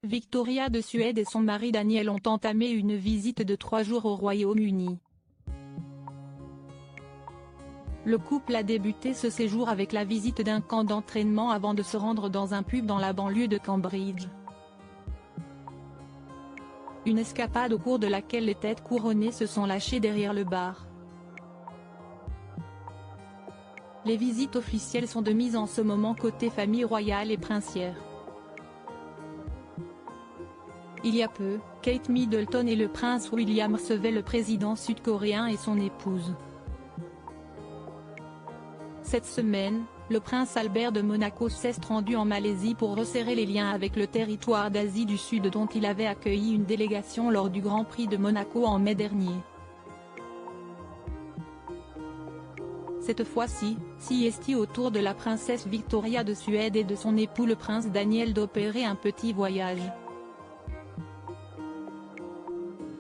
Victoria de Suède et son mari Daniel ont entamé une visite de 3 jours au Royaume-Uni. Le couple a débuté ce séjour avec la visite d'un camp d'entraînement avant de se rendre dans un pub dans la banlieue de Cambridge. Une escapade au cours de laquelle les têtes couronnées se sont lâchées derrière le bar. Les visites officielles sont de mise en ce moment côté famille royale et princière. Il y a peu, Kate Middleton et le prince William recevaient le président sud-coréen et son épouse. Cette semaine, le prince Albert de Monaco s'est rendu en Malaisie pour resserrer les liens avec le territoire d'Asie du Sud dont il avait accueilli une délégation lors du Grand Prix de Monaco en mai dernier. Cette fois-ci, c'est au tour de la princesse Victoria de Suède et de son époux le prince Daniel d'opérer un petit voyage.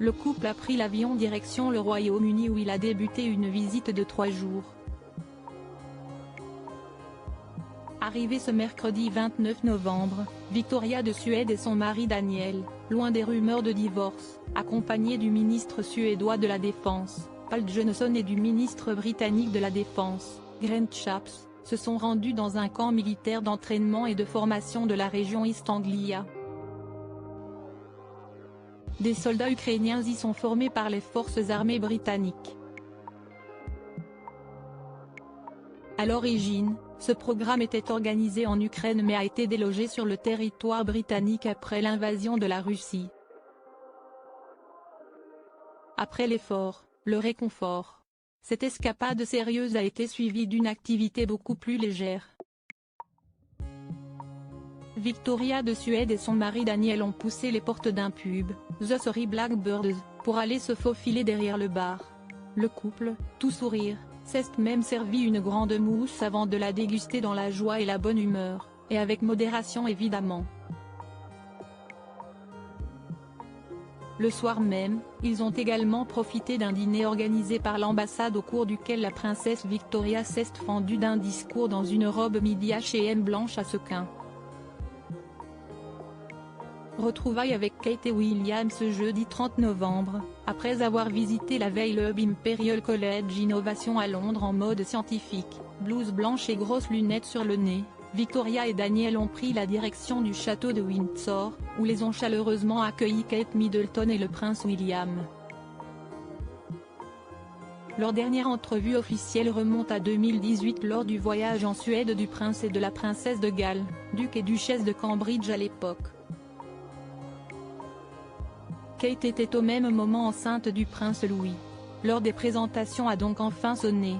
Le couple a pris l'avion direction le Royaume-Uni où il a débuté une visite de 3 jours. Arrivée ce mercredi 29 novembre, Victoria de Suède et son mari Daniel, loin des rumeurs de divorce, accompagnés du ministre suédois de la Défense, Paul Johnson et du ministre britannique de la Défense, Grant Shapps, se sont rendus dans un camp militaire d'entraînement et de formation de la région East Anglia. Des soldats ukrainiens y sont formés par les forces armées britanniques. À l'origine, ce programme était organisé en Ukraine mais a été délogé sur le territoire britannique après l'invasion de la Russie. Après l'effort, le réconfort. Cette escapade sérieuse a été suivie d'une activité beaucoup plus légère. Victoria de Suède et son mari Daniel ont poussé les portes d'un pub, The Sorry Blackbirds, pour aller se faufiler derrière le bar. Le couple, tout sourire, s'est même servi une grande mousse avant de la déguster dans la joie et la bonne humeur, et avec modération évidemment. Le soir même, ils ont également profité d'un dîner organisé par l'ambassade au cours duquel la princesse Victoria s'est fendue d'un discours dans une robe midi H&M blanche à sequins. Retrouvailles avec Kate et William ce jeudi 30 novembre, après avoir visité la veille le Hub Imperial College Innovation à Londres en mode scientifique, blouse blanche et grosses lunettes sur le nez. Victoria et Daniel ont pris la direction du château de Windsor, où les ont chaleureusement accueillis Kate Middleton et le prince William. Leur dernière entrevue officielle remonte à 2018 lors du voyage en Suède du prince et de la princesse de Galles, duc et duchesse de Cambridge à l'époque. Kate était au même moment enceinte du prince Louis. L'heure des présentations a donc enfin sonné.